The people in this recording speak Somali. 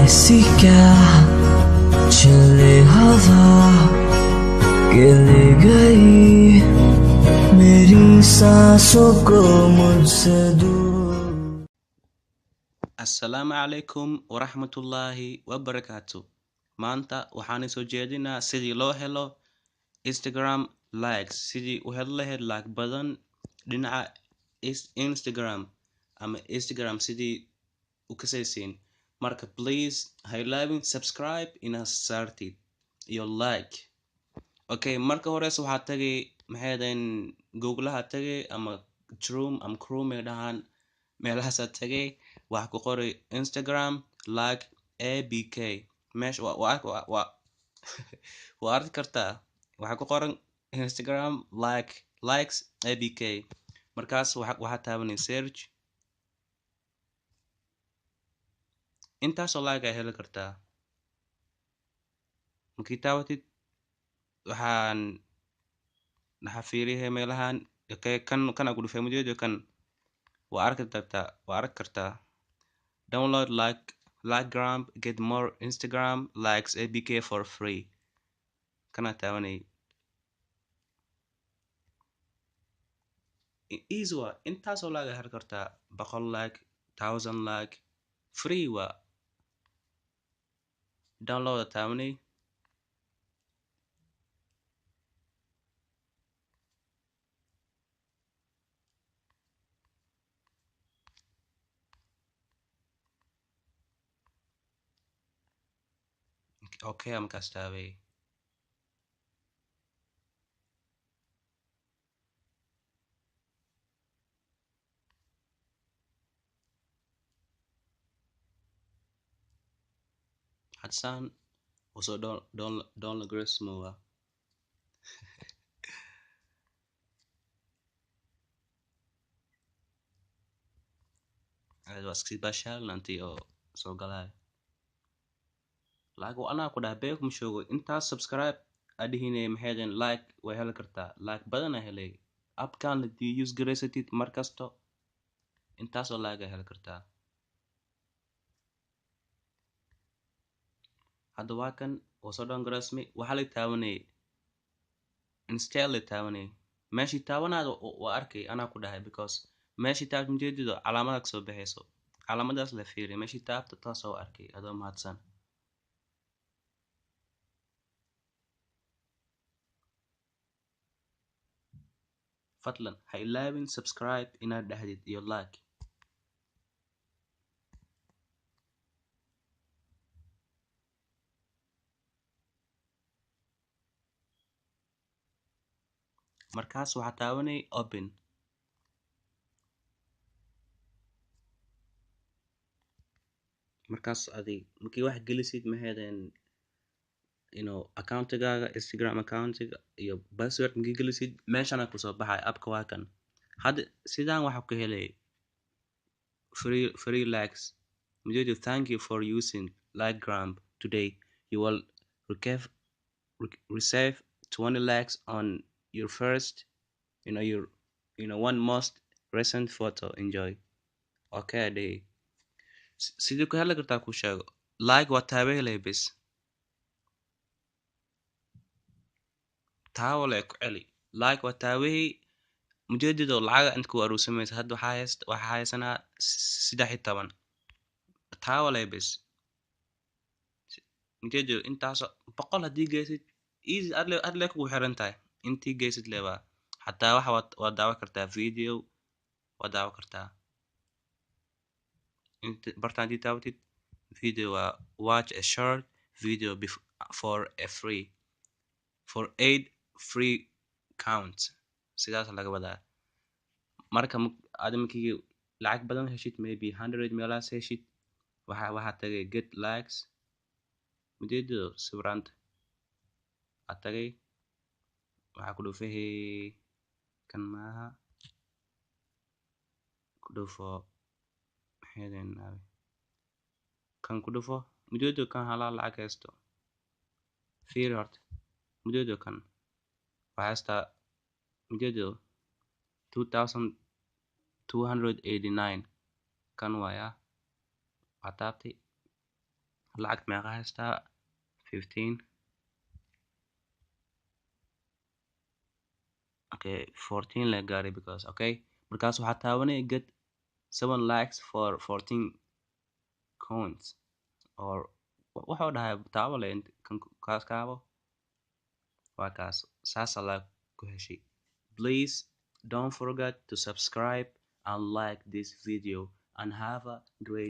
ऐसी क्या चले हवा के ले गई मेरी सांसों को मुझसे दूर. Assalaamu calaykum waraxmatullaahi wabarakaatu. Maanta waxaan soo jeedinaa sidii loo helo Instagram likes, sidii u heli lahayd like badan dhinaca Instagram ama Instagram sidii u kasaysiin. Marka please ha ilaawin subscribe inaad saartid iyo like. Okay, marka horeysa waxaa tagay maxaydan Google-ha tagay ama Chrome ay dhahaan meelahaas tagay waxaa ku qoray Instagram like abk meesha waa arki kartaa waxaa ku qoran Instagram likes abk markaas waxaa taabanay search intaasoo like ay heli kartaa markii taawatid waxaan fiiriyahay meelahan okay kan ugu dhufay mujeedo kan waa arki kartaa download Likegram, get more Instagram likes abk for free. Kana taabanay easy waa intaasoo like heli kartaa 100 like 1000 like free waa download taabanay okay am kastaaway hadsan also don't regress more aad waski bashal nanti oo soo galay like ana ku dhahay beekum shoogo intaas subscribe adihinay maxaydan like way heli kartaa like badan ay helay appkan hadii use garaysatid markasto intaasoo like ay heli kartaa hadda waa kan oo soo dhan garasmi waxa la taabanay install la taabanay meeshii taabanaado waa arkay ana ku dhahay because meeshii taab mujeedido calaamada soo baxayso calaamadaas la fiiriyo meeshii taabta taas oo arkay adoo mahadsan fadlan ha ilaawin subscribe inaad dhahdid iyo like markaas waxaa taabanay open markaas adig markii wax gelisid maxaydan accountigaaga Instagram accountiga iyo password markii gelisid meeshana ku soo baxay appka waa kan hadda sidaan waxa ku helay free likes mujeedo thank you for using Likegram today you will receive 20 likes on your first your one most recent photo enjoy okay day sidii ku heli kartaa ku sheego like waa taabeelay bis taawale ku celi like waa taaweey mujeedido lacag inta ku aruusamaysa hadda waxa haysanaa 13 taawale bis mujeedido intaas 100 hadii geysid easy adle ku xiran tahay intii geysid leeba hatta waxa waa daawa kartaa video waa daawa kartaa inta bartaan di taawtid video watch a short video for 8 free counts sidaas laga wadaa marka adamkii lacag badan heshid maybe 100 meelaas heshid waxa tagay get likes mujeedo sawiranta atagay waxa ku dhufay kan maaha ku dhufo maxaydan kan ku dhufo mujeedo kan halal lacag haysto fiir horta mujeedo kan waxaasta mujeedo 2289 kan waya ataabtay lacag meeqa haystaa 15 okay 14 la gaaray because okay markaas waxaa taabanaya get 7 likes for 14 coins or wuxuu dhahay taabo le kaas kaabo waa kaas saas la ku heshay please don't forget to subscribe and like this video and have a great